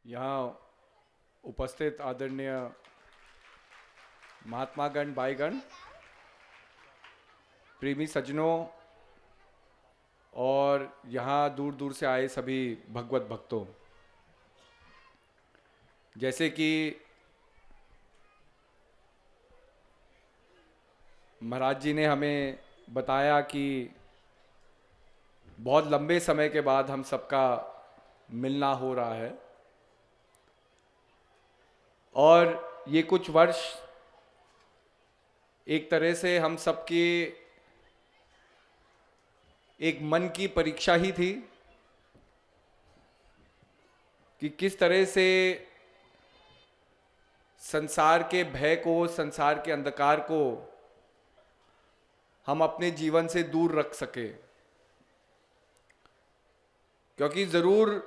यहाँ उपस्थित आदरणीय महात्मागण भाईगण, प्रेमी सज्जनों और यहाँ दूर दूर से आए सभी भगवत भक्तों, जैसे कि महाराज जी ने हमें बताया कि बहुत लंबे समय के बाद हम सबका मिलना हो रहा है और ये कुछ वर्ष एक तरह से हम सबकी एक मन की परीक्षा ही थी कि किस तरह से संसार के भय को, संसार के अंधकार को हम अपने जीवन से दूर रख सके। क्योंकि जरूर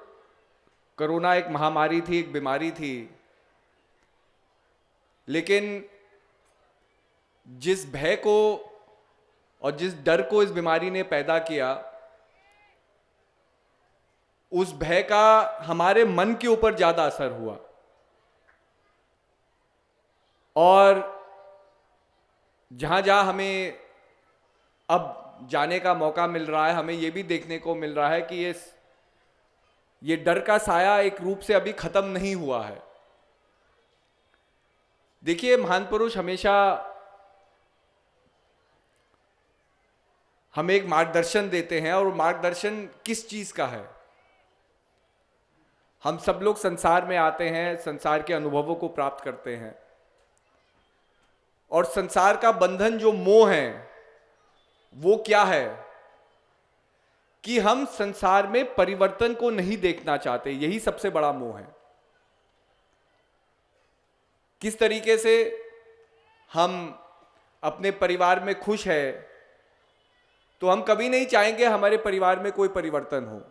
कोरोना एक महामारी थी, एक बीमारी थी, लेकिन जिस भय को और जिस डर को इस बीमारी ने पैदा किया, उस भय का हमारे मन के ऊपर ज्यादा असर हुआ। और जहां जहां हमें अब जाने का मौका मिल रहा है, हमें यह भी देखने को मिल रहा है कि ये डर का साया एक रूप से अभी खत्म नहीं हुआ है। देखिए, महान पुरुष हमेशा हमें एक मार्गदर्शन देते हैं, और मार्गदर्शन किस चीज का है? हम सब लोग संसार में आते हैं, संसार के अनुभवों को प्राप्त करते हैं, और संसार का बंधन जो मोह है वो क्या है कि हम संसार में परिवर्तन को नहीं देखना चाहते। यही सबसे बड़ा मोह है। किस तरीके से हम अपने परिवार में खुश है तो हम कभी नहीं चाहेंगे हमारे परिवार में कोई परिवर्तन हो,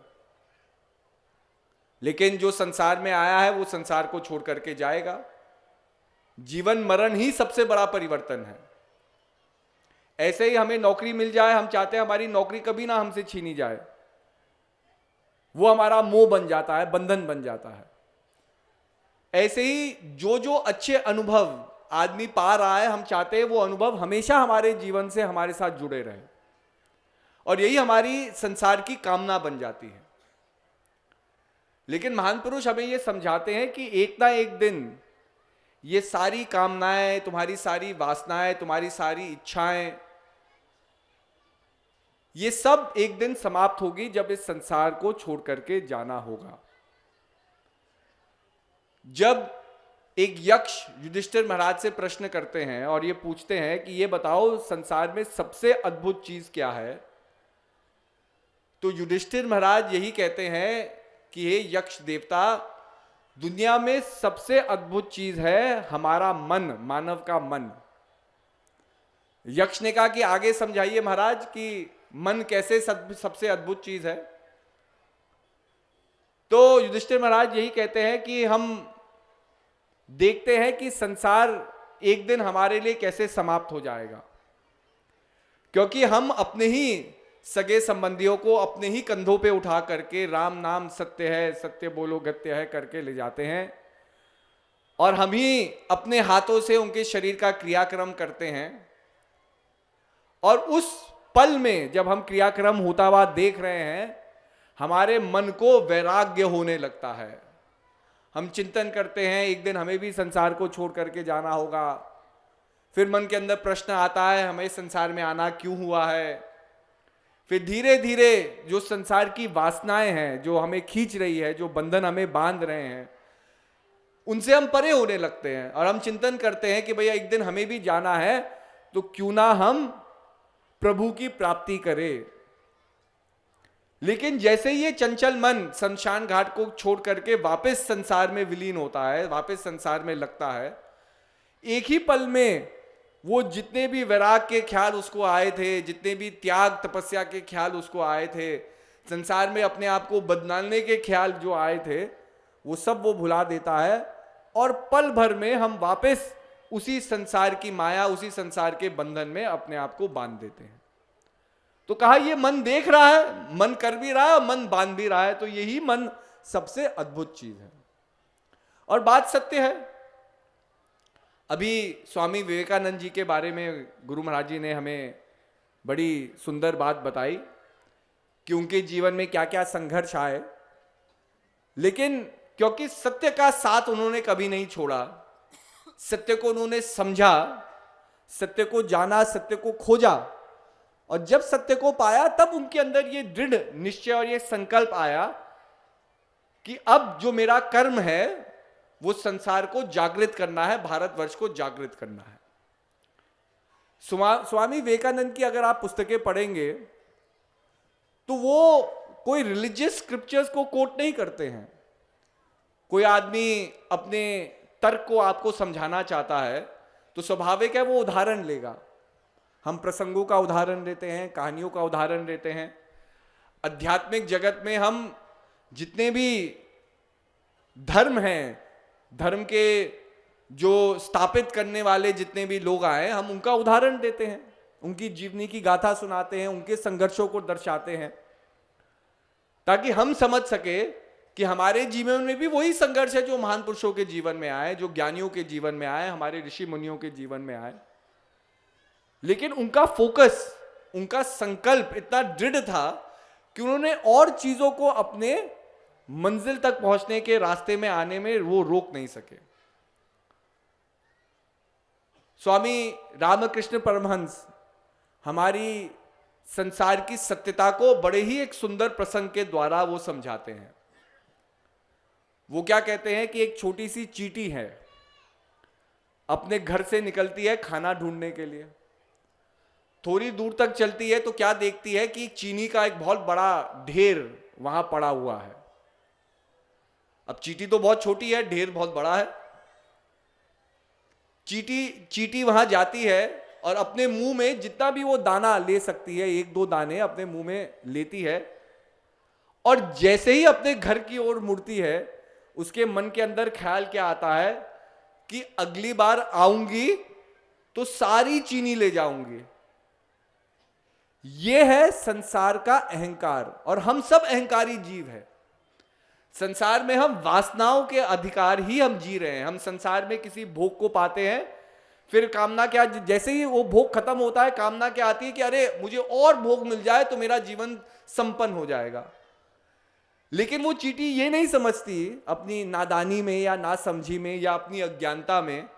लेकिन जो संसार में आया है वो संसार को छोड़ करके जाएगा। जीवन मरण ही सबसे बड़ा परिवर्तन है। ऐसे ही हमें नौकरी मिल जाए, हम चाहते हैं हमारी नौकरी कभी ना हमसे छीनी जाए, वो हमारा मोह बन जाता है, बंधन बन जाता है। ऐसे ही जो जो अच्छे अनुभव आदमी पा रहा है, हम चाहते हैं वो अनुभव हमेशा हमारे जीवन से हमारे साथ जुड़े रहे, और यही हमारी संसार की कामना बन जाती है। लेकिन महान पुरुष हमें ये समझाते हैं कि एक ना एक दिन ये सारी कामनाएं, तुम्हारी सारी वासनाएं, तुम्हारी सारी इच्छाएं, ये सब एक दिन समाप्त होगी जब इस संसार को छोड़ करके जाना होगा। जब एक यक्ष युधिष्ठिर महाराज से प्रश्न करते हैं और ये पूछते हैं कि ये बताओ संसार में सबसे अद्भुत चीज क्या है, तो युधिष्ठिर महाराज यही कहते हैं कि हे यक्ष देवता, दुनिया में सबसे अद्भुत चीज है हमारा मन, मानव का मन। यक्ष ने कहा कि आगे समझाइए महाराज कि मन कैसे सबसे अद्भुत चीज है। तो युधिष्ठिर महाराज यही कहते हैं कि हम देखते हैं कि संसार एक दिन हमारे लिए कैसे समाप्त हो जाएगा, क्योंकि हम अपने ही सगे संबंधियों को अपने ही कंधों पे उठा करके राम नाम सत्य है, सत्य बोलो गत्य है करके ले जाते हैं, और हम ही अपने हाथों से उनके शरीर का क्रियाक्रम करते हैं। और उस पल में जब हम क्रियाक्रम होता हुआ देख रहे हैं, हमारे मन को वैराग्य होने लगता है। हम चिंतन करते हैं एक दिन हमें भी संसार को छोड़ करके जाना होगा। फिर मन के अंदर प्रश्न आता है, हमें संसार में आना क्यों हुआ है। फिर धीरे धीरे जो संसार की वासनाएं हैं, जो हमें खींच रही है, जो बंधन हमें बांध रहे हैं, उनसे हम परे होने लगते हैं, और हम चिंतन करते हैं कि भैया एक दिन हमें भी जाना है, तो क्यों ना हम प्रभु की प्राप्ति करें। लेकिन जैसे ही ये चंचल मन शमशान घाट को छोड़ करके वापस संसार में विलीन होता है, वापस संसार में लगता है, एक ही पल में वो जितने भी वैराग के ख्याल उसको आए थे, जितने भी त्याग तपस्या के ख्याल उसको आए थे, संसार में अपने आप को बदलाने के ख्याल जो आए थे, वो सब वो भुला देता है, और पल भर में हम वापस उसी संसार की माया, उसी संसार के बंधन में अपने आप को बांध देते हैं। तो कहा ये मन देख रहा है, मन कर भी रहा है, मन बांध भी रहा है, तो यही मन सबसे अद्भुत चीज है। और बात सत्य है। अभी स्वामी विवेकानंद जी के बारे में गुरु महाराज जी ने हमें बड़ी सुंदर बात बताई कि उनके जीवन में क्या क्या संघर्ष आए, लेकिन क्योंकि सत्य का साथ उन्होंने कभी नहीं छोड़ा, सत्य को उन्होंने समझा, सत्य को जाना, सत्य को खोजा, और जब सत्य को पाया तब उनके अंदर ये दृढ़ निश्चय और ये संकल्प आया कि अब जो मेरा कर्म है वो संसार को जागृत करना है, भारतवर्ष को जागृत करना है। स्वामी विवेकानंद की अगर आप पुस्तकें पढ़ेंगे तो वो कोई रिलीजियस स्क्रिप्चर्स को कोट नहीं करते हैं। कोई आदमी अपने तर्क को आपको समझाना चाहता है तो स्वाभाविक है वो उदाहरण लेगा। हम प्रसंगों का उदाहरण लेते हैं, कहानियों का उदाहरण लेते हैं। आध्यात्मिक जगत में हम जितने भी धर्म हैं, धर्म के जो स्थापित करने वाले जितने भी लोग आए, हम उनका उदाहरण देते हैं, उनकी जीवनी की गाथा सुनाते हैं, उनके संघर्षों को दर्शाते हैं, ताकि हम समझ सके कि हमारे जीवन में भी वही संघर्ष है जो महान पुरुषों के जीवन में आए, जो ज्ञानियों के जीवन में आए, हमारे ऋषि मुनियों के जीवन में आए। लेकिन उनका फोकस, उनका संकल्प इतना दृढ़ था कि उन्होंने और चीजों को अपने मंजिल तक पहुंचने के रास्ते में आने में वो रोक नहीं सके। स्वामी रामकृष्ण परमहंस हमारी संसार की सत्यता को बड़े ही एक सुंदर प्रसंग के द्वारा वो समझाते हैं। वो क्या कहते हैं कि एक छोटी सी चींटी है, अपने घर से निकलती है खाना ढूंढने के लिए। थोड़ी दूर तक चलती है तो क्या देखती है कि चीनी का एक बहुत बड़ा ढेर वहां पड़ा हुआ है। अब चींटी तो बहुत छोटी है, ढेर बहुत बड़ा है। चींटी वहां जाती है और अपने मुंह में जितना भी वो दाना ले सकती है, एक दो दाने अपने मुंह में लेती है, और जैसे ही अपने घर की ओर मुड़ती है उसके मन के अंदर ख्याल क्या आता है कि अगली बार आऊंगी तो सारी चीनी ले जाऊंगी। यह है संसार का अहंकार, और हम सब अहंकारी जीव हैं। संसार में हम वासनाओं के अधिकार ही हम जी रहे हैं। हम संसार में किसी भोग को पाते हैं, फिर कामना क्या, जैसे ही वो भोग खत्म होता है कामना क्या आती है कि अरे मुझे और भोग मिल जाए तो मेरा जीवन संपन्न हो जाएगा। लेकिन वो चींटी ये नहीं समझती अपनी नादानी में या नासमझी में या अपनी अज्ञानता में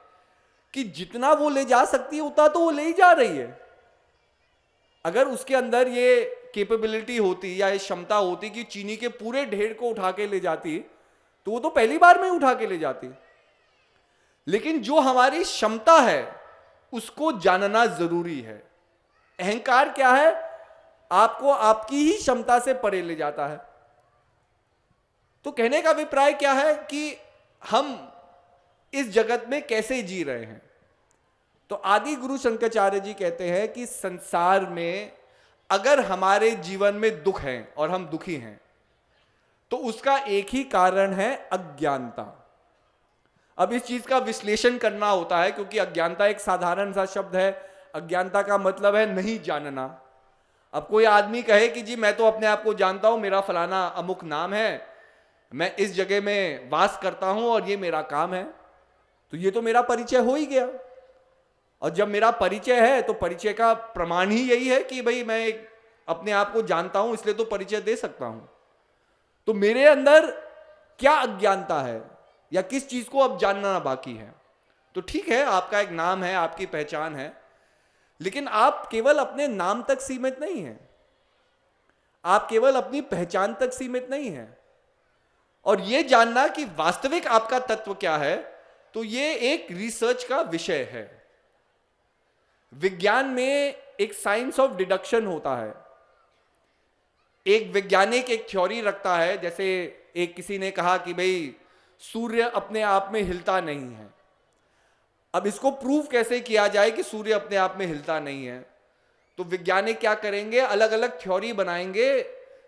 कि जितना वो ले जा सकती है उतना तो वो ले ही जा रही है। अगर उसके अंदर ये कैपेबिलिटी होती या ये क्षमता होती कि चीनी के पूरे ढेर को उठा के ले जाती तो वो तो पहली बार में उठा के ले जाती। लेकिन जो हमारी क्षमता है उसको जानना जरूरी है। अहंकार क्या है? आपको आपकी ही क्षमता से परे ले जाता है। तो कहने का अभिप्राय क्या है कि हम इस जगत में कैसे जी रहे हैं। तो आदि गुरु शंकराचार्य जी कहते हैं कि संसार में अगर हमारे जीवन में दुख है और हम दुखी हैं तो उसका एक ही कारण है, अज्ञानता। अब इस चीज का विश्लेषण करना होता है, क्योंकि अज्ञानता एक साधारण सा शब्द है। अज्ञानता का मतलब है नहीं जानना। अब कोई आदमी कहे कि जी मैं तो अपने आप को जानता हूं, मेरा फलाना अमुक नाम है, मैं इस जगह में वास करता हूं और ये मेरा काम है, तो ये तो मेरा परिचय हो ही गया। और जब मेरा परिचय है तो परिचय का प्रमाण ही यही है कि भाई मैं अपने आप को जानता हूं, इसलिए तो परिचय दे सकता हूं। तो मेरे अंदर क्या अज्ञानता है या किस चीज को अब जानना बाकी है? तो ठीक है, आपका एक नाम है, आपकी पहचान है, लेकिन आप केवल अपने नाम तक सीमित नहीं हैं, आप केवल अपनी पहचान तक सीमित नहीं हैं। और यह जानना कि वास्तविक आपका तत्व क्या है, तो यह एक रिसर्च का विषय है। विज्ञान में एक साइंस ऑफ डिडक्शन होता है। एक वैज्ञानिक एक थ्योरी रखता है, जैसे एक किसी ने कहा कि भाई सूर्य अपने आप में हिलता नहीं है। अब इसको प्रूव कैसे किया जाए कि सूर्य अपने आप में हिलता नहीं है? तो वैज्ञानिक क्या करेंगे, अलग अलग थ्योरी बनाएंगे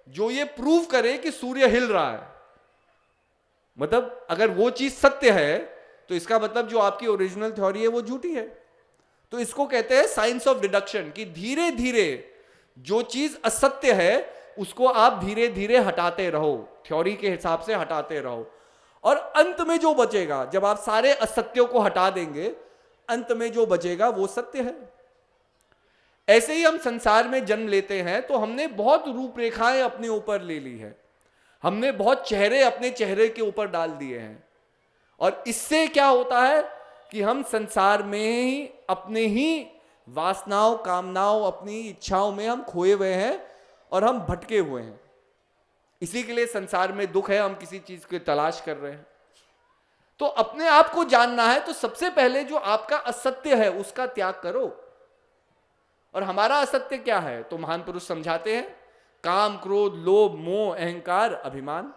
जो ये प्रूव करे कि सूर्य हिल रहा है। मतलब अगर वो चीज सत्य है तो इसका मतलब जो आपकी ओरिजिनल थ्योरी है वो झूठी है। तो इसको कहते हैं साइंस ऑफ डिडक्शन, कि धीरे धीरे जो चीज असत्य है उसको आप धीरे धीरे हटाते रहो, थ्योरी के हिसाब से हटाते रहो। और अंत में जो बचेगा, जब आप सारे असत्यों को हटा देंगे, अंत में जो बचेगा वो सत्य है। ऐसे ही हम संसार में जन्म लेते हैं तो हमने बहुत रूपरेखाएं अपने ऊपर ले ली है, हमने बहुत चेहरे अपने चेहरे के ऊपर डाल दिए हैं, और इससे क्या होता है कि हम संसार में ही अपने ही वासनाओं, कामनाओं, अपनी इच्छाओं में हम खोए हुए हैं और हम भटके हुए हैं। इसी के लिए संसार में दुख है, हम किसी चीज की तलाश कर रहे हैं। तो अपने आप को जानना है तो सबसे पहले जो आपका असत्य है उसका त्याग करो। और हमारा असत्य क्या है? तो महान पुरुष समझाते हैं, काम, क्रोध, लोभ, मोह, अहंकार, अभिमान।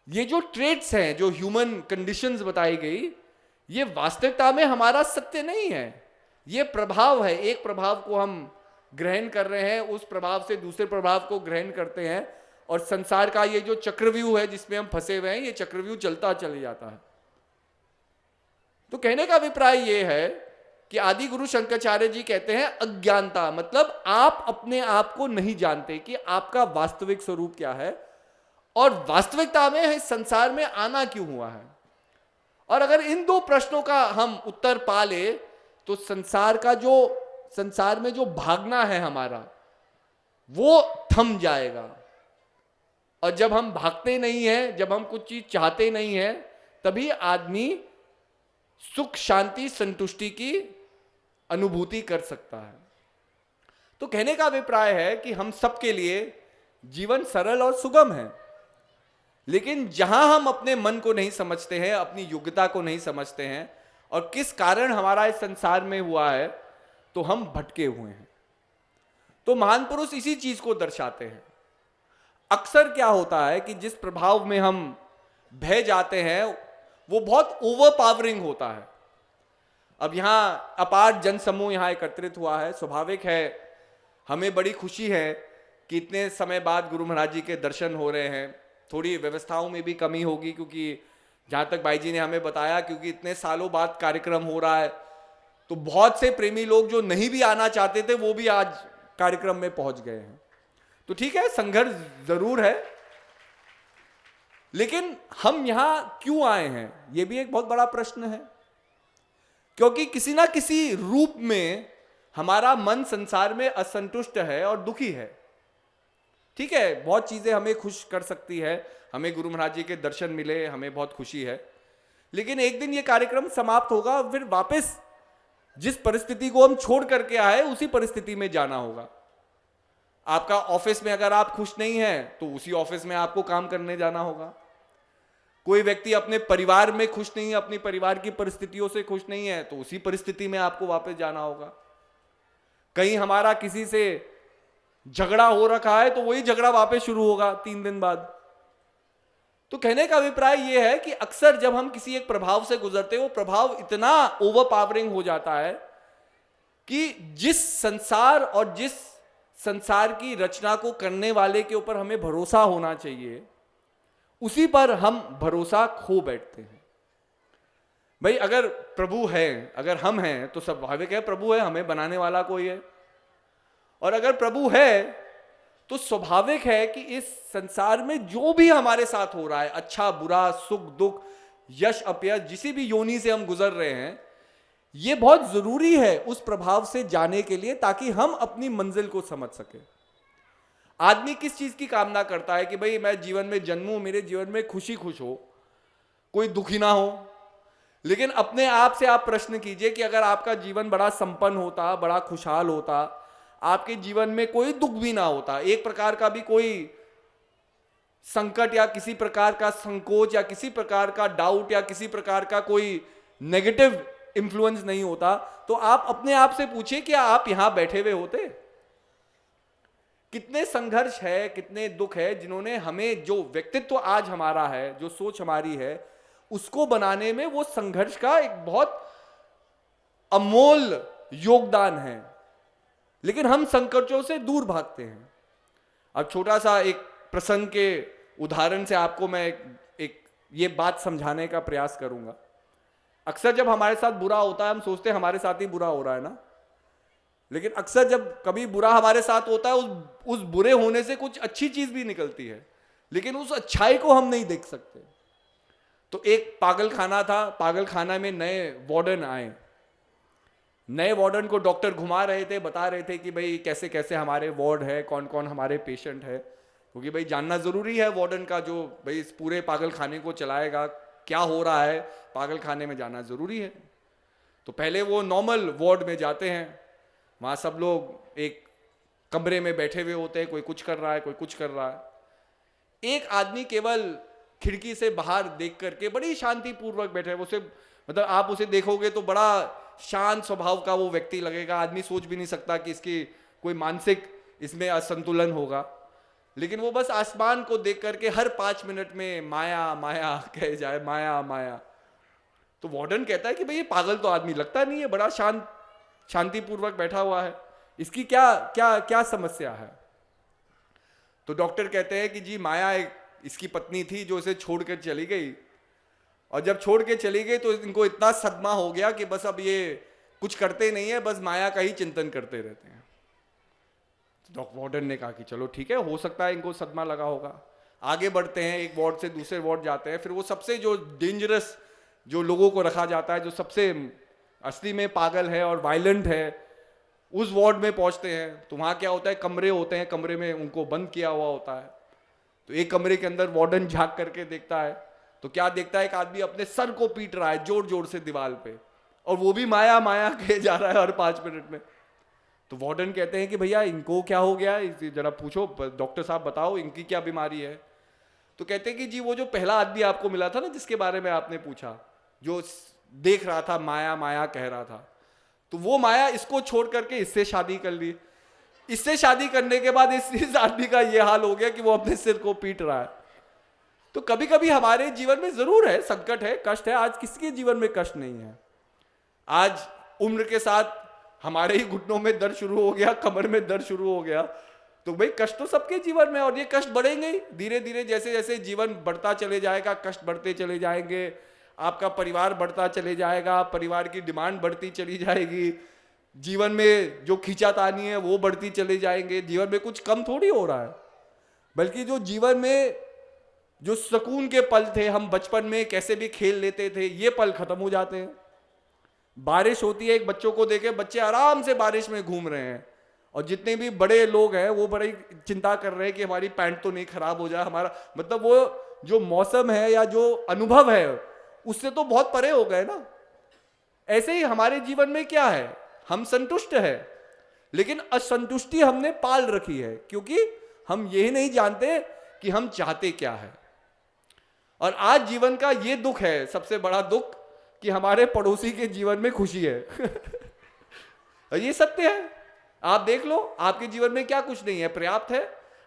ये जो ट्रेट्स हैं, जो ह्यूमन कंडीशंस बताई गई, ये वास्तविकता में हमारा सत्य नहीं है, ये प्रभाव है। एक प्रभाव को हम ग्रहण कर रहे हैं, उस प्रभाव से दूसरे प्रभाव को ग्रहण करते हैं, और संसार का ये जो चक्रव्यूह है जिसमें हम फंसे हुए हैं, ये चक्रव्यूह चलता चले जाता है। तो कहने का अभिप्राय ये है कि आदि गुरु शंकराचार्य जी कहते हैं अज्ञानता मतलब आप अपने आप को नहीं जानते कि आपका वास्तविक स्वरूप क्या है, और वास्तविकता में इस संसार में आना क्यों हुआ है। और अगर इन दो प्रश्नों का हम उत्तर पा ले तो संसार में जो भागना है हमारा, वो थम जाएगा। और जब हम भागते नहीं हैं, जब हम कुछ चीज चाहते नहीं हैं, तभी आदमी सुख, शांति, संतुष्टि की अनुभूति कर सकता है। तो कहने का अभिप्राय है कि हम सबके लिए जीवन सरल और सुगम है, लेकिन जहां हम अपने मन को नहीं समझते हैं, अपनी योग्यता को नहीं समझते हैं, और किस कारण हमारा इस संसार में हुआ है, तो हम भटके हुए हैं। तो महान पुरुष इसी चीज को दर्शाते हैं। अक्सर क्या होता है कि जिस प्रभाव में हम बह जाते हैं वो बहुत ओवर पावरिंग होता है। अब यहां अपार जनसमूह यहां एकत्रित हुआ है, स्वाभाविक है, हमें बड़ी खुशी है कि इतने समय बाद गुरु महाराज जी के दर्शन हो रहे हैं। थोड़ी व्यवस्थाओं में भी कमी होगी, क्योंकि जहां तक भाई जी ने हमें बताया, क्योंकि इतने सालों बाद कार्यक्रम हो रहा है, तो बहुत से प्रेमी लोग जो नहीं भी आना चाहते थे वो भी आज कार्यक्रम में पहुंच गए हैं। तो ठीक है, संघर्ष जरूर है, लेकिन हम यहां क्यों आए हैं यह भी एक बहुत बड़ा प्रश्न है। क्योंकि किसी ना किसी रूप में हमारा मन संसार में असंतुष्ट है और दुखी है। ठीक है, बहुत चीजें हमें खुश कर सकती है, हमें गुरु महाराज जी के दर्शन मिले, हमें बहुत खुशी है, लेकिन एक दिन ये कार्यक्रम समाप्त होगा, फिर वापस जिस परिस्थिति को हम छोड़ करके आए उसी परिस्थिति में जाना होगा। आपका ऑफिस में अगर आप खुश नहीं हैं तो उसी ऑफिस में आपको काम करने जाना होगा। कोई व्यक्ति अपने परिवार में खुश नहीं है, अपनी परिवार की परिस्थितियों से खुश नहीं है, तो उसी परिस्थिति में आपको वापस जाना होगा। कहीं हमारा किसी से झगड़ा हो रखा है तो वही झगड़ा वापस शुरू होगा 3 दिन बाद। तो कहने का अभिप्राय यह है कि अक्सर जब हम किसी एक प्रभाव से गुजरते हैं, वो प्रभाव इतना ओवरपावरिंग हो जाता है कि जिस संसार और जिस संसार की रचना को करने वाले के ऊपर हमें भरोसा होना चाहिए, उसी पर हम भरोसा खो बैठते हैं। भाई अगर प्रभु है, अगर हम हैं, तो स्वाभाविक है प्रभु है, हमें बनाने वाला कोई है। और अगर प्रभु है तो स्वाभाविक है कि इस संसार में जो भी हमारे साथ हो रहा है, अच्छा बुरा, सुख दुख, यश अपयश, जिसी भी योनि से हम गुजर रहे हैं, ये बहुत जरूरी है उस प्रभाव से जाने के लिए, ताकि हम अपनी मंजिल को समझ सके। आदमी किस चीज की कामना करता है कि भाई मैं जीवन में जन्मूं, मेरे जीवन में खुशी खुश हो, कोई दुखी ना हो। लेकिन अपने आप से आप प्रश्न कीजिए कि अगर आपका जीवन बड़ा संपन्न होता, बड़ा खुशहाल होता, आपके जीवन में कोई दुख भी ना होता, एक प्रकार का भी कोई संकट या किसी प्रकार का संकोच या किसी प्रकार का डाउट या किसी प्रकार का कोई नेगेटिव इंफ्लुएंस नहीं होता, तो आप अपने आप से पूछिए कि आप यहां बैठे हुए होते। कितने संघर्ष है, कितने दुख है, जिन्होंने हमें, जो व्यक्तित्व आज हमारा है, जो सोच हमारी है, उसको बनाने में वो संघर्ष का एक बहुत अमूल्य योगदान है। लेकिन हम संकटों से दूर भागते हैं। अब छोटा सा एक प्रसंग के उदाहरण से आपको मैं एक ये बात समझाने का प्रयास करूंगा। अक्सर जब हमारे साथ बुरा होता है, हम सोचते हैं हमारे साथ ही बुरा हो रहा है ना, लेकिन अक्सर जब कभी बुरा हमारे साथ होता है, उस बुरे होने से कुछ अच्छी चीज भी निकलती है, लेकिन उस अच्छाई को हम नहीं देख सकते। तो एक पागल खाना था, पागल खाना में नए वार्डन आए। नए वार्डन को डॉक्टर घुमा रहे थे, बता रहे थे कि भाई कैसे कैसे हमारे वार्ड है, कौन कौन हमारे पेशेंट है, क्योंकि भाई जानना जरूरी है वार्डन का, जो भाई इस पूरे पागल खाने को चलाएगा, क्या हो रहा है पागल खाने में जाना जरूरी है। तो पहले वो नॉर्मल वार्ड में जाते हैं, वहाँ सब लोग एक कमरे में बैठे हुए होते हैं, कोई कुछ कर रहा है, कोई कुछ कर रहा है। एक आदमी केवल खिड़की से बाहर देख करके बड़ी शांतिपूर्वक बैठे है। उसे मतलब आप उसे देखोगे तो बड़ा शांत स्वभाव का वो व्यक्ति लगेगा, आदमी सोच भी नहीं सकता कि इसकी कोई मानसिक इसमें असंतुलन होगा। लेकिन वो बस आसमान को देख करके हर 5 मिनट में माया माया कहे जाए, माया माया। तो वार्डन कहता है कि भाई ये पागल तो आदमी लगता नहीं है, बड़ा शांतिपूर्वक बैठा हुआ है, इसकी क्या क्या क्या समस्या है। तो डॉक्टर कहते हैं कि जी माया एक इसकी पत्नी थी जो इसे छोड़कर चली गई, और जब छोड़ के चली गई तो इनको इतना सदमा हो गया कि बस अब ये कुछ करते नहीं है, बस माया का ही चिंतन करते रहते हैं। तो डॉक्टर वार्डन ने कहा कि चलो ठीक है, हो सकता है इनको सदमा लगा होगा। आगे बढ़ते हैं, एक वार्ड से दूसरे वार्ड जाते हैं, फिर वो सबसे जो डेंजरस जो लोगों को रखा जाता है, जो सबसे असली में पागल है और वायलेंट है, उस वार्ड में पहुंचते हैं। तो वहां क्या होता है, कमरे होते हैं, कमरे में उनको बंद किया हुआ होता है। तो एक कमरे के अंदर वार्डन झांक करके देखता है, तो क्या देखता है, एक आदमी अपने सर को पीट रहा है जोर जोर से दीवार पे, और वो भी माया माया कहे जा रहा है हर 5 मिनट में। तो वार्डन कहते हैं कि भैया इनको क्या हो गया, जरा पूछो, डॉक्टर साहब बताओ इनकी क्या बीमारी है। तो कहते हैं कि जी वो जो पहला आदमी आपको मिला था ना, जिसके बारे में आपने पूछा, जो देख रहा था माया माया कह रहा था, तो वो माया इसको छोड़ करके इससे शादी कर ली। इससे शादी करने के बाद इस आदमी का ये हाल हो गया कि वो अपने सिर को पीट रहा है। तो कभी कभी हमारे जीवन में जरूर है, संकट है, कष्ट है। आज किसके जीवन में कष्ट नहीं है? आज उम्र के साथ हमारे ही घुटनों में दर्द शुरू हो गया, कमर में दर्द शुरू हो गया, तो भाई कष्ट तो सबके जीवन में, और ये कष्ट बढ़ेंगे ही धीरे धीरे। जैसे जैसे जीवन बढ़ता चले जाएगा, कष्ट बढ़ते चले जाएंगे, आपका परिवार बढ़ता चले जाएगा, परिवार की डिमांड बढ़ती चली जाएगी, जीवन में जो खींचातानी है वो बढ़ती चले जाएंगे। जीवन में कुछ कम थोड़ी हो रहा है, बल्कि जो जीवन में जो सुकून के पल थे, हम बचपन में कैसे भी खेल लेते थे, ये पल खत्म हो जाते हैं। बारिश होती है, एक बच्चों को देखे, बच्चे आराम से बारिश में घूम रहे हैं, और जितने भी बड़े लोग हैं वो बड़ी चिंता कर रहे हैं कि हमारी पैंट तो नहीं खराब हो जाए, हमारा मतलब वो जो मौसम है या जो अनुभव है उससे तो बहुत परे हो गए ना। ऐसे ही हमारे जीवन में क्या है, हम संतुष्ट है, लेकिन असंतुष्टि हमने पाल रखी है, क्योंकि हम यही नहीं जानते कि हम चाहते क्या है। और आज जीवन का ये दुख है, सबसे बड़ा दुख, कि हमारे पड़ोसी के जीवन में खुशी है। और ये सत्य है, आप देख लो, आपके जीवन में क्या कुछ नहीं है, पर्याप्त है।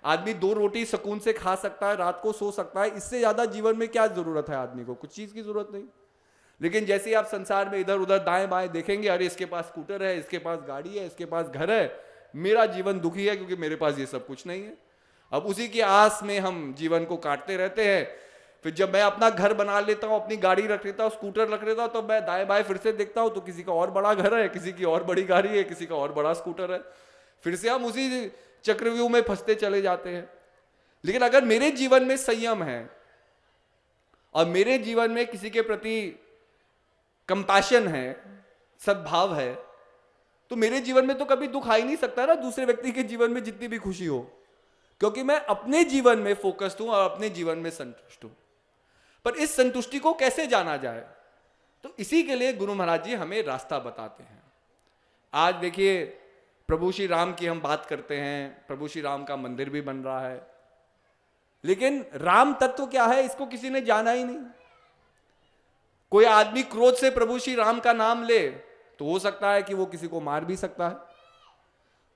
आदमी 2 रोटी सुकून से खा सकता है, रात को सो सकता है, इससे ज्यादा जीवन में क्या जरूरत है आदमी को? कुछ चीज की जरूरत नहीं। लेकिन जैसे आप संसार में इधर उधर दाएं बाएं देखेंगे, अरे इसके पास स्कूटर है, इसके पास गाड़ी है, इसके पास घर है, मेरा जीवन दुखी है क्योंकि मेरे पास ये सब कुछ नहीं है। अब उसी की आस में हम जीवन को काटते रहते हैं। फिर जब मैं अपना घर बना लेता हूँ, अपनी गाड़ी रख लेता हूँ, स्कूटर रख लेता हूँ, तो मैं दाएं बाएं फिर से देखता हूँ तो किसी का और बड़ा घर है, किसी की और बड़ी गाड़ी है, किसी का और बड़ा स्कूटर है। फिर से हम उसी चक्रव्यूह में फंसते चले जाते हैं। लेकिन अगर मेरे जीवन में संयम है और मेरे जीवन में किसी के प्रति कंपैशन है, सद्भाव है, तो मेरे जीवन में तो कभी दुख आ ही नहीं सकता ना, दूसरे व्यक्ति के जीवन में जितनी भी खुशी हो, क्योंकि मैं अपने जीवन में फोकस्ड हूं और अपने जीवन में संतुष्ट हूं। पर इस संतुष्टि को कैसे जाना जाए, तो इसी के लिए गुरु महाराज जी हमें रास्ता बताते हैं। आज देखिए, प्रभु श्री राम की हम बात करते हैं, प्रभु श्री राम का मंदिर भी बन रहा है, लेकिन राम तत्व क्या है इसको किसी ने जाना ही नहीं। कोई आदमी क्रोध से प्रभु श्री राम का नाम ले तो हो सकता है कि वो किसी को मार भी सकता है।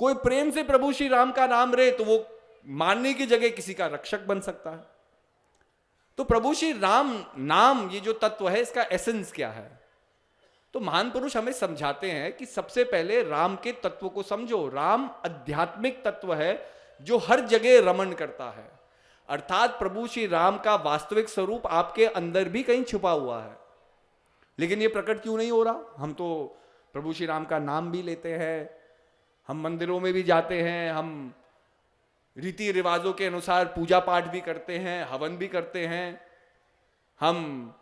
कोई प्रेम से प्रभु श्री राम का नाम ले तो वो मारने की जगह किसी का रक्षक बन सकता है। तो प्रभु श्री राम नाम, ये जो तत्व है, इसका एसेंस क्या है? तो महान पुरुष हमें समझाते हैं कि सबसे पहले राम के तत्व को समझो। राम आध्यात्मिक तत्व है जो हर जगह रमण करता है, अर्थात प्रभु श्री राम का वास्तविक स्वरूप आपके अंदर भी कहीं छुपा हुआ है। लेकिन ये प्रकट क्यों नहीं हो रहा? हम तो प्रभु श्री राम का नाम भी लेते हैं, हम मंदिरों में भी जाते हैं, हम रीति रिवाजों के अनुसार पूजा पाठ भी करते हैं, हवन भी करते हैं, हम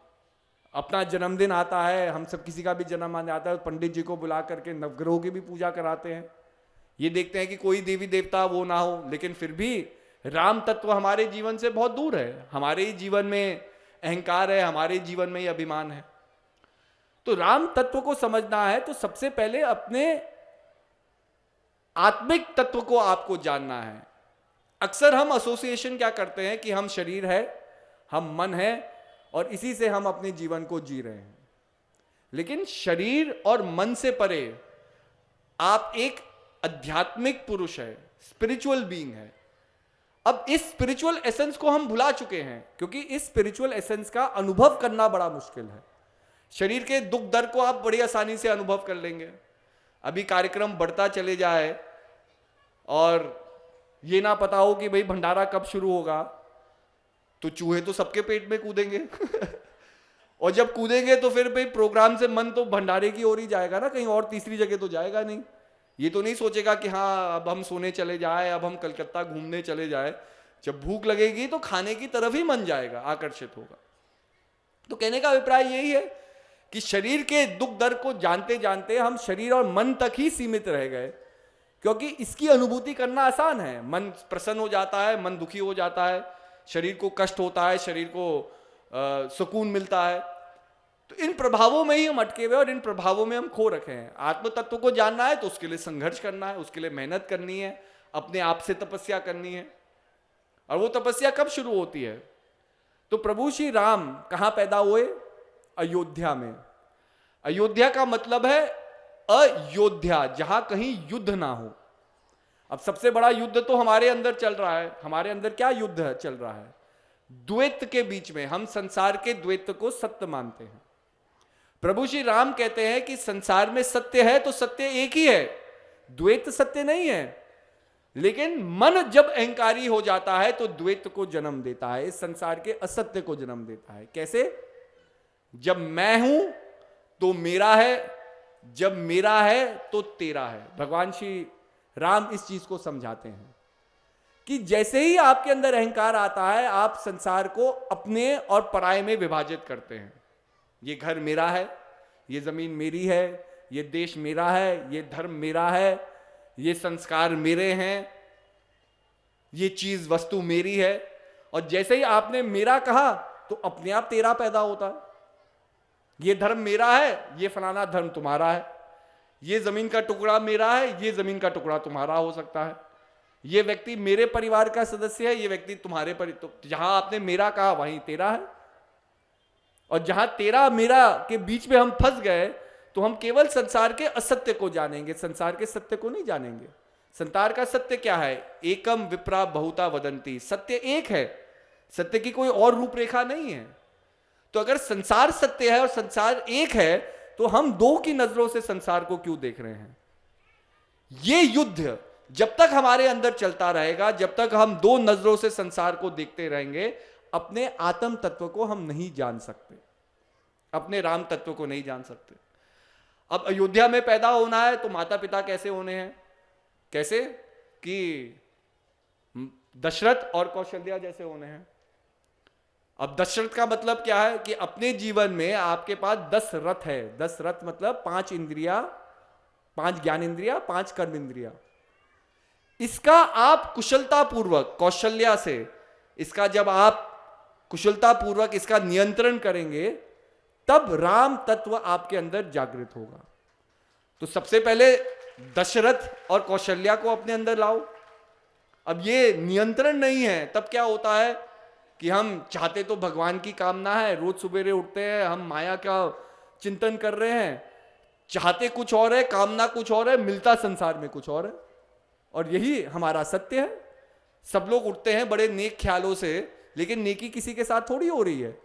अपना जन्मदिन आता है, हम सब किसी का भी जन्म आता है, पंडित जी को बुला करके नवग्रहों की भी पूजा कराते हैं। ये देखते हैं कि कोई देवी देवता वो ना हो, लेकिन फिर भी राम तत्व हमारे जीवन से बहुत दूर है। हमारे ही जीवन में अहंकार है, हमारे जीवन में ही अभिमान है। तो राम तत्व को समझना है तो सबसे पहले अपने आत्मिक तत्व को आपको जानना है। अक्सर हम एसोसिएशन क्या करते हैं कि हम शरीर है, हम मन है, और इसी से हम अपने जीवन को जी रहे हैं। लेकिन शरीर और मन से परे आप एक आध्यात्मिक पुरुष है, स्पिरिचुअल बीइंग है। अब इस स्पिरिचुअल एसेंस को हम भुला चुके हैं, क्योंकि इस स्पिरिचुअल एसेंस का अनुभव करना बड़ा मुश्किल है। शरीर के दुख दर्द को आप बड़ी आसानी से अनुभव कर लेंगे। अभी कार्यक्रम बढ़ता चले जाए और ये ना पता हो कि भाई भंडारा कब शुरू होगा, तो चूहे तो सबके पेट में कूदेंगे और जब कूदेंगे तो फिर भाई प्रोग्राम से मन तो भंडारे की ओर ही जाएगा ना, कहीं और तीसरी जगह तो जाएगा नहीं। ये तो नहीं सोचेगा कि हाँ अब हम सोने चले जाए, अब हम कलकत्ता घूमने चले जाए। जब भूख लगेगी तो खाने की तरफ ही मन जाएगा, आकर्षित होगा। तो कहने का अभिप्राय यही है कि शरीर के दुख दर्द को जानते जानते हम शरीर और मन तक ही सीमित रह गए, क्योंकि इसकी अनुभूति करना आसान है। मन प्रसन्न हो जाता है, मन दुखी हो जाता है, शरीर को कष्ट होता है, शरीर को सुकून मिलता है। तो इन प्रभावों में ही हम अटके हुए और इन प्रभावों में हम खो रखे हैं। आत्म तत्व को जानना है तो उसके लिए संघर्ष करना है, उसके लिए मेहनत करनी है, अपने आप से तपस्या करनी है। और वो तपस्या कब शुरू होती है? तो प्रभु श्री राम कहां पैदा हुए? अयोध्या में। अयोध्या का मतलब है अयोध्या, जहां कहीं युद्ध ना हो। अब सबसे बड़ा युद्ध तो हमारे अंदर चल रहा है। हमारे अंदर क्या युद्ध चल रहा है? द्वैत के बीच में। हम संसार के द्वैत को सत्य मानते हैं। प्रभु श्री राम कहते हैं कि संसार में सत्य है तो सत्य एक ही है, द्वैत सत्य नहीं है। लेकिन मन जब अहंकारी हो जाता है तो द्वैत को जन्म देता है, इस संसार के असत्य को जन्म देता है। कैसे? जब मैं हूं तो मेरा है, जब मेरा है तो तेरा है। भगवान श्री राम इस चीज को समझाते हैं कि जैसे ही आपके अंदर अहंकार आता है, आप संसार को अपने और पराये में विभाजित करते हैं। ये घर मेरा है, ये जमीन मेरी है, ये देश मेरा है, ये धर्म मेरा है, ये संस्कार मेरे हैं, ये चीज वस्तु मेरी है। और जैसे ही आपने मेरा कहा तो अपने आप तेरा पैदा होता है। ये धर्म मेरा है, ये फलाना धर्म तुम्हारा है, ये जमीन का टुकड़ा मेरा है, ये जमीन का टुकड़ा तुम्हारा हो सकता है, ये व्यक्ति मेरे परिवार का सदस्य है, ये व्यक्ति तुम्हारे तो जहां आपने मेरा कहा वहीं तेरा है। और जहां तेरा मेरा के बीच में हम फंस गए तो हम केवल संसार के असत्य को जानेंगे, संसार के सत्य को नहीं जानेंगे। संसार का सत्य क्या है? एकम विप्रा बहुता वदंती। सत्य एक है, सत्य की कोई और रूपरेखा नहीं है। तो अगर संसार सत्य है और संसार एक है तो हम दो की नजरों से संसार को क्यों देख रहे हैं? ये युद्ध जब तक हमारे अंदर चलता रहेगा, जब तक हम दो नजरों से संसार को देखते रहेंगे, अपने आत्म तत्व को हम नहीं जान सकते, अपने राम तत्व को नहीं जान सकते। अब अयोध्या में पैदा होना है तो माता पिता कैसे होने हैं? कैसे? कि दशरथ और कौशल्या जैसे होने हैं। अब दशरथ का मतलब क्या है? कि अपने जीवन में आपके पास 10 रथ है। 10 रथ मतलब 5 इंद्रिया, 5 ज्ञान इंद्रिया, 5 कर्म इंद्रिया। इसका आप कुशलता पूर्वक, कौशल्या से, इसका जब आप कुशलता पूर्वक इसका नियंत्रण करेंगे तब राम तत्व आपके अंदर जागृत होगा। तो सबसे पहले दशरथ और कौशल्या को अपने अंदर लाओ। अब ये नियंत्रण नहीं है, तब क्या होता है कि हम चाहते तो भगवान की कामना है, रोज सुबेरे उठते हैं, हम माया का चिंतन कर रहे हैं, चाहते कुछ और है, कामना कुछ और है, मिलता संसार में कुछ और है। और यही हमारा सत्य है। सब लोग उठते हैं बड़े नेक ख्यालों से, लेकिन नेकी किसी के साथ थोड़ी हो रही है,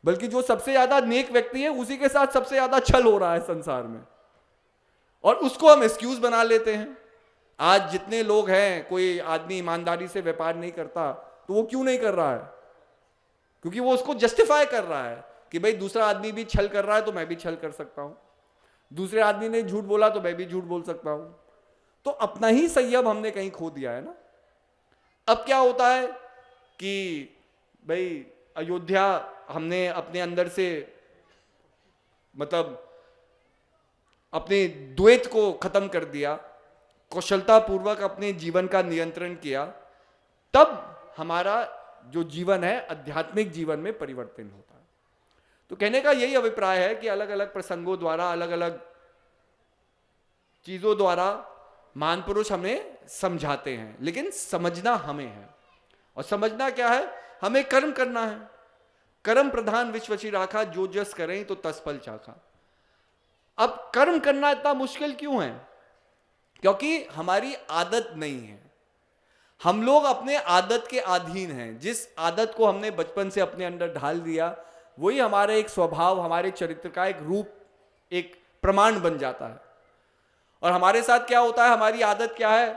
बल्कि जो सबसे ज्यादा नेक व्यक्ति है उसी के साथ सबसे ज्यादा छल हो रहा है संसार में, और उसको हम एक्सक्यूज बना लेते हैं। आज जितने लोग हैं, कोई आदमी ईमानदारी से व्यापार नहीं करता तो वो क्यों नहीं कर रहा है? क्योंकि वो उसको जस्टिफाई कर रहा है कि भाई दूसरा आदमी भी छल कर रहा है तो मैं भी छल कर सकता हूं, दूसरे आदमी ने झूठ बोला तो मैं भी झूठ बोल सकता हूं। तो अपना ही संयम हमने कहीं खो दिया है ना। अब क्या होता है कि भाई अयोध्या हमने अपने अंदर से मतलब अपने द्वैत को खत्म कर दिया, कौशलता पूर्वक अपने जीवन का नियंत्रण किया, तब हमारा जो जीवन है आध्यात्मिक जीवन में परिवर्तन होता है। तो कहने का यही अभिप्राय है कि अलग अलग प्रसंगों द्वारा, अलग अलग चीजों द्वारा महान पुरुष हमें समझाते हैं, लेकिन समझना हमें है। और समझना क्या है? हमें कर्म करना है। कर्म प्रधान विश्वची राखा, जो जस करें तो तत्फल चाखा। अब कर्म करना इतना मुश्किल क्यों है? क्योंकि हमारी आदत नहीं है। हम लोग अपने आदत के अधीन हैं। जिस आदत को हमने बचपन से अपने अंदर ढाल दिया, वही हमारे एक स्वभाव, हमारे चरित्र का एक रूप, एक प्रमाण बन जाता है। और हमारे साथ क्या होता है? हमारी आदत क्या है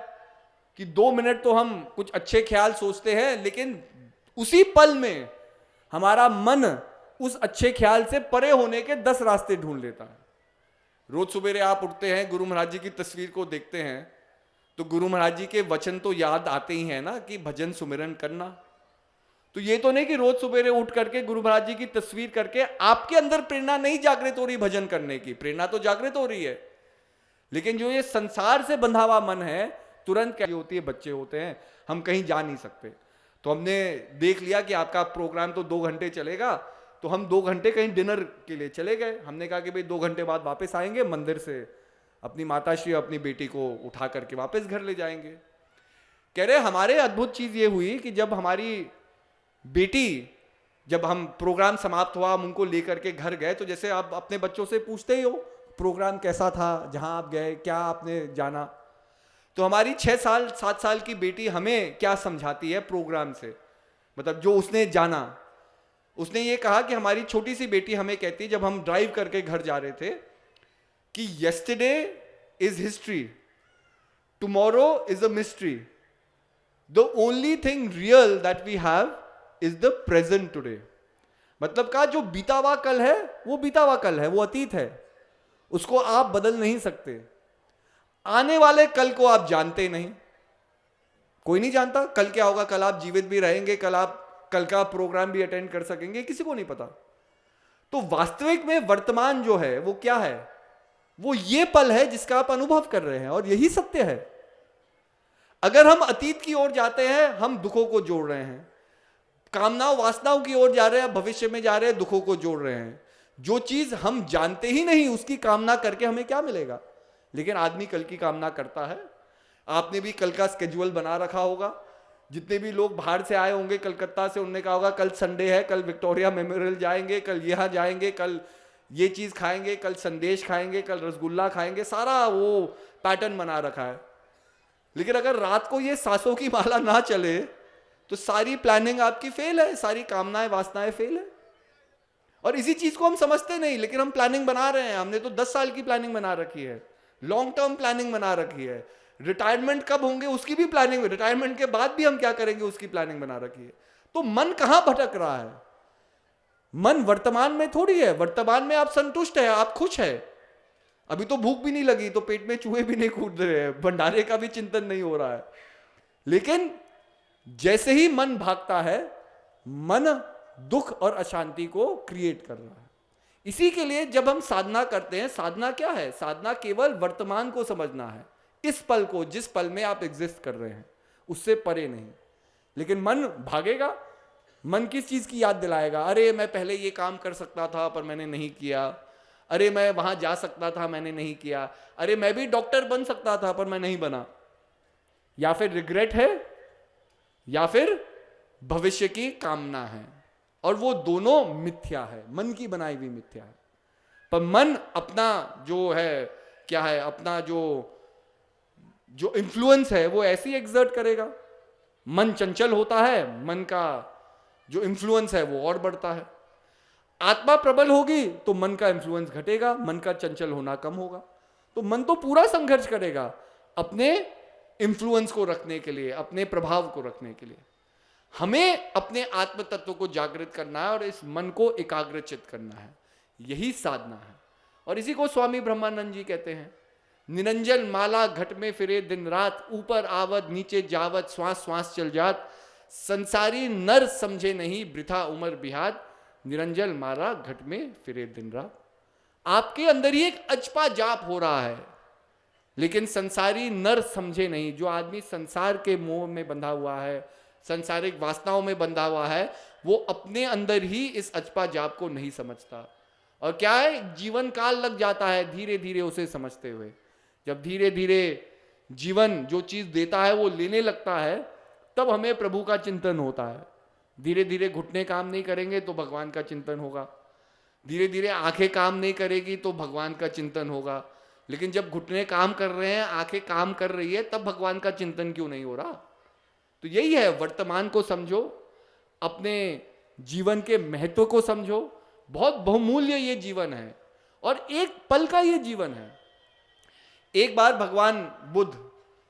कि 2 मिनट तो हम कुछ अच्छे ख्याल सोचते हैं, लेकिन उसी पल में हमारा मन उस अच्छे ख्याल से परे होने के 10 रास्ते ढूंढ लेता है। रोज सवेरे आप उठते हैं, गुरु महाराज जी की तस्वीर को देखते हैं, तो गुरु महाराज जी के वचन तो याद आते ही हैं ना, कि भजन सुमिरन करना। तो ये तो नहीं कि रोज सवेरे उठ करके गुरु महाराज जी की तस्वीर करके आपके अंदर प्रेरणा नहीं जागृत हो रही भजन करने की। प्रेरणा तो जागृत हो रही है, लेकिन जो ये संसार से बंधा हुआ मन है, तुरंत क्या होती है, बच्चे होते हैं, हम कहीं जा नहीं सकते। तो हमने देख लिया कि आपका प्रोग्राम तो 2 घंटे चलेगा, तो हम 2 घंटे कहीं डिनर के लिए चले गए। हमने कहा कि भाई 2 घंटे बाद वापस आएंगे, मंदिर से अपनी माताश्री अपनी बेटी को उठा करके वापस घर ले जाएंगे। कह रहे हमारे अद्भुत चीज ये हुई कि जब हमारी बेटी, जब हम प्रोग्राम समाप्त हुआ, हम उनको लेकर के घर गए, तो जैसे आप अपने बच्चों से पूछते ही हो प्रोग्राम कैसा था, जहां आप गए, क्या आपने जाना, तो हमारी 6 साल 7 साल की बेटी हमें क्या समझाती है प्रोग्राम से, मतलब जो उसने जाना। उसने ये कहा कि हमारी छोटी सी बेटी हमें कहती है, जब हम ड्राइव करके घर जा रहे थे, कि yesterday is history, tomorrow is a mystery, the only thing real that we have is the present today। मतलब का जो बीता हुआ कल है वो बीता हुआ कल है, वो अतीत है, उसको आप बदल नहीं सकते। आने वाले कल को आप जानते नहीं, कोई नहीं जानता कल क्या होगा, कल आप जीवित भी रहेंगे, कल का प्रोग्राम भी अटेंड कर सकेंगे, किसी को नहीं पता। तो वास्तविक में वर्तमान जो है वो क्या है? वो ये पल है जिसका आप अनुभव कर रहे हैं, और यही सत्य है। अगर हम अतीत की ओर जाते हैं, हम दुखों को जोड़ रहे हैं, कामनाओं वासनाओं की ओर जा रहे हैं, भविष्य में जा रहे हैं, दुखों को जोड़ रहे हैं। जो चीज हम जानते ही नहीं उसकी कामना करके हमें क्या मिलेगा? लेकिन आदमी कल की कामना करता है। आपने भी कल का स्केड्यूल बना रखा होगा। जितने भी लोग बाहर से आए होंगे कलकत्ता से, उन्होंने कहा होगा कल संडे है, कल विक्टोरिया मेमोरियल जाएंगे, कल यहाँ जाएंगे, कल ये चीज खाएंगे, कल संदेश खाएंगे, कल रसगुल्ला खाएंगे, सारा वो पैटर्न बना रखा है। लेकिन अगर रात को ये सांसों की माला ना चले तो सारी प्लानिंग आपकी फेल है, सारी कामनाएं वासनाएं फेल है। और इसी चीज को हम समझते नहीं, लेकिन हम प्लानिंग बना रहे हैं। हमने तो 10 साल की प्लानिंग बना रखी है, लॉन्ग टर्म प्लानिंग बना रखी है, रिटायरमेंट कब होंगे उसकी भी प्लानिंग, रिटायरमेंट के बाद भी हम क्या करेंगे उसकी प्लानिंग बना रखी है। तो मन कहां भटक रहा है? मन वर्तमान में थोड़ी है। वर्तमान में आप संतुष्ट है, आप खुश है, अभी तो भूख भी नहीं लगी, तो पेट में चूहे भी नहीं कूद रहे हैं, भंडारे का भी चिंतन नहीं हो रहा है। लेकिन जैसे ही मन भागता है, मन दुख और अशांति को क्रिएट कर रहा है। इसी के लिए जब हम साधना करते हैं, साधना क्या है? साधना केवल वर्तमान को समझना है, इस पल को, जिस पल में आप एग्जिस्ट कर रहे हैं, उससे परे नहीं। लेकिन मन भागेगा। मन किस चीज की याद दिलाएगा? अरे मैं पहले ये काम कर सकता था पर मैंने नहीं किया, अरे मैं वहां जा सकता था मैंने नहीं किया, अरे मैं भी डॉक्टर बन सकता था पर मैं नहीं बना। या फिर रिग्रेट है, या फिर भविष्य की कामना है, और वो दोनों मिथ्या है, मन की बनाई हुई मिथ्या है। पर मन अपना जो है क्या है, अपना जो इन्फ्लुएंस है वो ऐसे ही एक्सर्ट करेगा। मन चंचल होता है, मन का जो इन्फ्लुएंस है वो और बढ़ता है। आत्मा प्रबल होगी तो मन का इन्फ्लुएंस घटेगा, मन का चंचल होना कम होगा। तो मन तो पूरा संघर्ष करेगा अपने इन्फ्लुएंस को रखने के लिए, अपने प्रभाव को रखने के लिए। हमें अपने आत्म तत्व को जागृत करना है और इस मन को एकाग्रचित करना है, यही साधना है। और इसी को स्वामी ब्रह्मानंद जी कहते हैं, निरंजन माला घट में फिरे दिन रात, ऊपर आवत नीचे जावत, श्वास श्वास चल जात, संसारी नर समझे नहीं, वृथा उमर बिहात, निरंजन माला घट में फिरे दिन रात। आपके अंदर ही एक अचपा जाप हो रहा है, लेकिन संसारी नर समझे नहीं। जो आदमी संसार के मोह में बंधा हुआ है, संसारिक वासनाओं में बंधा हुआ है, वो अपने अंदर ही इस अचपा जाप को नहीं समझता। और क्या है, जीवन काल लग जाता है धीरे धीरे उसे समझते हुए। जब धीरे धीरे जीवन जो चीज देता है वो लेने लगता है, तब हमें प्रभु का चिंतन होता है। धीरे धीरे घुटने काम नहीं करेंगे तो भगवान का चिंतन होगा, धीरे धीरे आंखें काम नहीं करेगी तो भगवान का चिंतन होगा। लेकिन जब घुटने काम कर रहे हैं, आंखें काम कर रही है, तब भगवान का चिंतन क्यों नहीं हो रहा? तो यही है, वर्तमान को समझो, अपने जीवन के महत्व को समझो। बहुत बहुमूल्य ये जीवन है और एक पल का ये जीवन है। एक बार भगवान बुद्ध,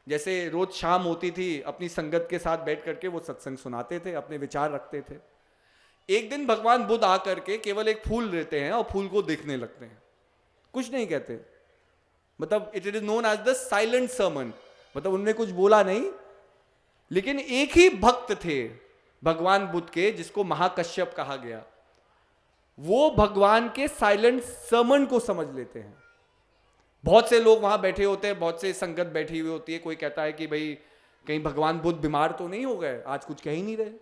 जैसे रोज शाम होती थी, अपनी संगत के साथ बैठ करके वो सत्संग सुनाते थे, अपने विचार रखते थे। एक दिन भगवान बुद्ध आकर के केवल एक फूल लेते हैं और फूल को देखने लगते हैं, कुछ नहीं कहते। मतलब it is known as the silent sermon, मतलब उन्होंने कुछ बोला नहीं। लेकिन एक ही भक्त थे भगवान बुद्ध के, जिसको महाकश्यप कहा गया, वो भगवान के साइलेंट सर्मन को समझ लेते हैं। बहुत से लोग वहां बैठे होते हैं, बहुत से संगत बैठी हुई होती है, कोई कहता है कि भाई कहीं भगवान बुद्ध बीमार तो नहीं हो गए, आज कुछ कह ही नहीं रहे।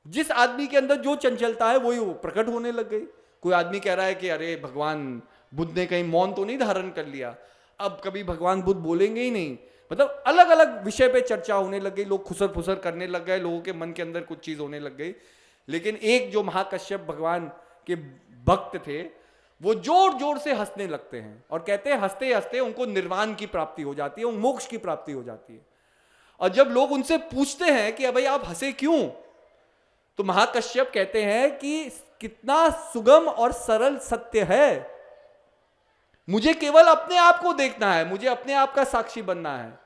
जिस आदमी के अंदर जो चंचलता है वही प्रकट होने लग गई। कोई आदमी कह रहा है कि अरे भगवान बुद्ध ने कहीं मौन तो नहीं धारण कर लिया, अब कभी भगवान बुद्ध बोलेंगे ही नहीं। मतलब अलग अलग विषय पे चर्चा होने लग गई, लोग खुसर फुसर करने लग गए, लोगों के मन के अंदर कुछ चीज होने लग गई। लेकिन एक जो महाकश्यप भगवान के भक्त थे, वो जोर जोर से हंसने लगते हैं और कहते हैं हंसते हंसते उनको निर्वाण की प्राप्ति हो जाती है, मोक्ष की प्राप्ति हो जाती है। और जब लोग उनसे पूछते हैं कि भाई आप हंसे क्यों, तो महाकश्यप कहते हैं कि कितना सुगम और सरल सत्य है, मुझे केवल अपने आप को देखना है, मुझे अपने आप का साक्षी बनना है,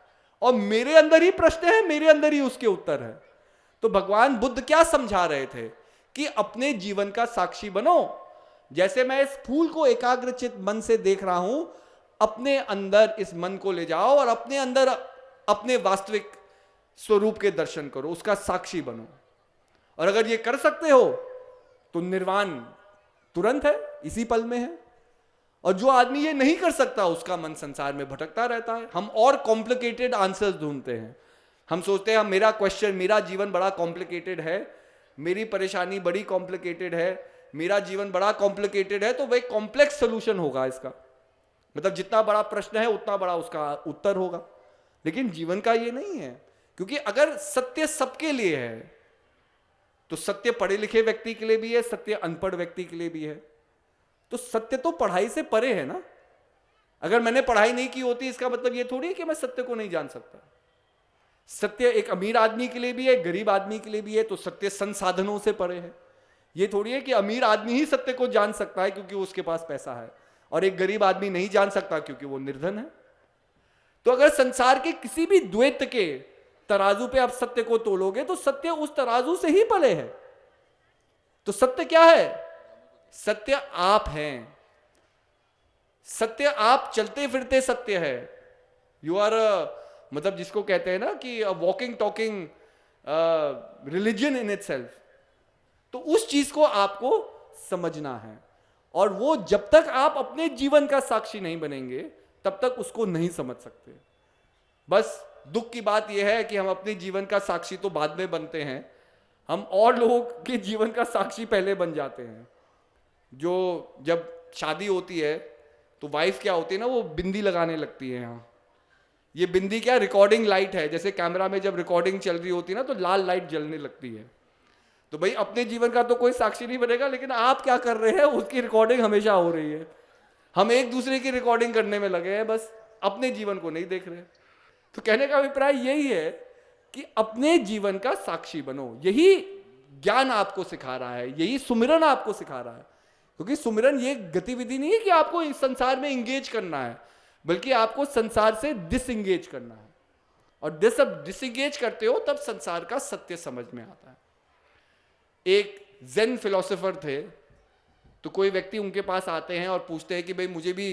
और मेरे अंदर ही प्रश्न है, मेरे अंदर ही उसके उत्तर है। तो भगवान बुद्ध क्या समझा रहे थे कि अपने जीवन का साक्षी बनो। जैसे मैं इस फूल को एकाग्रचित मन से देख रहा हूं, अपने अंदर इस मन को ले जाओ और अपने अंदर अपने वास्तविक स्वरूप के दर्शन करो, उसका साक्षी बनो। और अगर ये कर सकते हो तो निर्वाण तुरंत है, इसी पल में है। और जो आदमी ये नहीं कर सकता, उसका मन संसार में भटकता रहता है। हम और कॉम्प्लिकेटेड आंसर्स ढूंढते हैं, हम सोचते हैं मेरा क्वेश्चन, मेरा जीवन बड़ा कॉम्प्लिकेटेड है, मेरी परेशानी बड़ी कॉम्प्लिकेटेड है, मेरा जीवन बड़ा कॉम्प्लिकेटेड है, तो वह कॉम्प्लेक्स सोल्यूशन होगा इसका। मतलब जितना बड़ा प्रश्न है उतना बड़ा उसका उत्तर होगा। लेकिन जीवन का ये नहीं है, क्योंकि अगर सत्य सबके लिए है तो सत्य पढ़े लिखे व्यक्ति के लिए भी है, सत्य अनपढ़ व्यक्ति के लिए भी है। तो सत्य तो पढ़ाई से परे है ना। अगर मैंने पढ़ाई नहीं की होती, इसका मतलब ये थोड़ी है कि मैं सत्य को नहीं जान सकता। सत्य एक अमीर आदमी के लिए भी है, गरीब आदमी के लिए भी है। तो सत्य संसाधनों से परे है। ये थोड़ी है कि अमीर आदमी ही सत्य को जान सकता है क्योंकि उसके पास पैसा है, और एक गरीब आदमी नहीं जान सकता क्योंकि वो निर्धन है। तो अगर संसार के किसी भी द्वैत के तराजू पे आप सत्य को तोलोगे तो सत्य उस तराजू से ही पले है। तो सत्य क्या है? सत्य आप हैं। सत्य आप चलते फिरते सत्य है। यू आर मतलब जिसको कहते हैं ना कि walking talking religion in itself. तो उस चीज को आपको समझना है, और वो जब तक आप अपने जीवन का साक्षी नहीं बनेंगे तब तक उसको नहीं समझ सकते। बस दुख की बात यह है कि हम अपने जीवन का साक्षी तो बाद में बनते हैं, हम और लोगों के जीवन का साक्षी पहले बन जाते हैं। जो जब शादी होती है तो वाइफ क्या होती है ना, वो बिंदी लगाने लगती है। यहाँ ये बिंदी क्या, रिकॉर्डिंग लाइट है। जैसे कैमरा में जब रिकॉर्डिंग चल रही होती है ना तो लाल लाइट जलने लगती है। तो भाई अपने जीवन का तो कोई साक्षी नहीं बनेगा, लेकिन आप क्या कर रहे हैं उसकी रिकॉर्डिंग हमेशा हो रही है। हम एक दूसरे की रिकॉर्डिंग करने में लगे हैं, बस अपने जीवन को नहीं देख रहे। तो कहने का अभिप्राय यही है कि अपने जीवन का साक्षी बनो। यही ज्ञान आपको सिखा रहा है, यही सुमिरन आपको सिखा रहा है। क्योंकि सुमिरन ये गतिविधि नहीं है कि आपको इस संसार में इंगेज करना है, बल्कि आपको संसार से डिसएंगेज करना है। और जब डिसएंगेज करते हो तब संसार का सत्य समझ में आता है। एक ज़ेन फिलोसोफर थे, तो कोई व्यक्ति उनके पास आते हैं और पूछते हैं कि भाई मुझे भी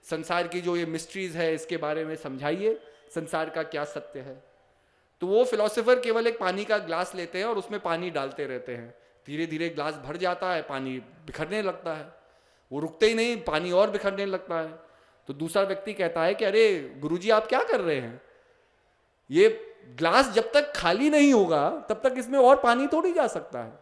संसार की जो ये मिस्ट्रीज है इसके बारे में समझाइए, संसार का क्या सत्य है। तो वो फिलोसोफर केवल एक पानी का ग्लास लेते हैं और उसमें पानी डालते रहते हैं। धीरे धीरे ग्लास भर जाता है, पानी बिखरने लगता है। वो रुकते ही नहीं, पानी और बिखरने लगता है। तो दूसरा व्यक्ति कहता है कि अरे गुरुजी आप क्या कर रहे हैं, ये ग्लास जब तक खाली नहीं होगा तब तक इसमें और पानी थोड़ी जा सकता है।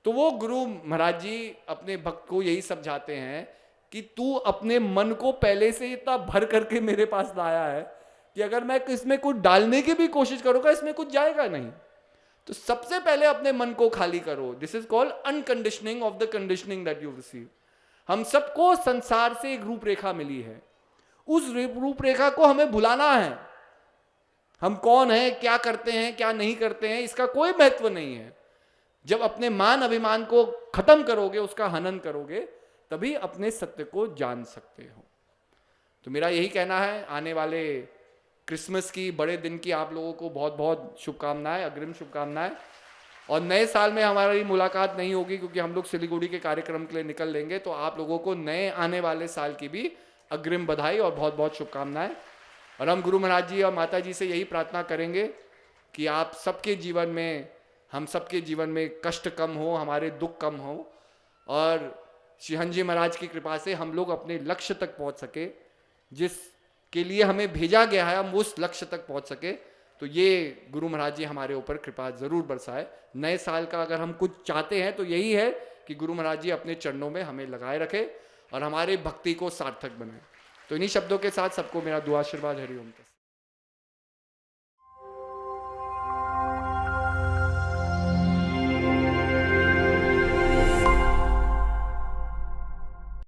तो वो गुरु महाराज जी अपने भक्त को यही समझाते हैं कि तू अपने मन को पहले से इतना भर करके मेरे पास लाया है कि अगर मैं इसमें कुछ डालने की भी कोशिश करूंगा इसमें कुछ जाएगा नहीं। तो सबसे पहले अपने मन को खाली करो। This is called unconditioning of the conditioning that you receive. हम सबको संसार से एक रूपरेखा मिली है, उस रूपरेखा को हमें भुलाना है। हम कौन हैं, क्या करते हैं, क्या नहीं करते हैं, इसका कोई महत्व नहीं है। जब अपने मान अभिमान को खत्म करोगे, उसका हनन करोगे, तभी अपने सत्य को जान सकते हो। तो मेरा यही कहना है, आने वाले क्रिसमस की, बड़े दिन की आप लोगों को बहुत बहुत शुभकामनाएं, अग्रिम शुभकामनाएं। और नए साल में हमारी मुलाकात नहीं होगी क्योंकि हम लोग सिलीगुड़ी के कार्यक्रम के लिए निकल लेंगे। तो आप लोगों को नए आने वाले साल की भी अग्रिम बधाई और बहुत बहुत शुभकामनाएं। और हम गुरु महाराज जी और माता जी से यही प्रार्थना करेंगे कि आप सबके जीवन में, हम सबके जीवन में कष्ट कम हो, हमारे दुख कम हो, और श्री हंस जी महाराज की कृपा से हम लोग अपने लक्ष्य तक पहुंच सके, जिसके लिए हमें भेजा गया है, हम उस लक्ष्य तक पहुंच सके। तो ये गुरु महाराज जी हमारे ऊपर कृपा जरूर बरसाए। नए साल का अगर हम कुछ चाहते हैं तो यही है कि गुरु महाराज जी अपने चरणों में हमें लगाए रखे और हमारे भक्ति को सार्थक बनाए। तो इन्हीं शब्दों के साथ सबको मेरा दुआ आशीर्वाद। हरि ओम।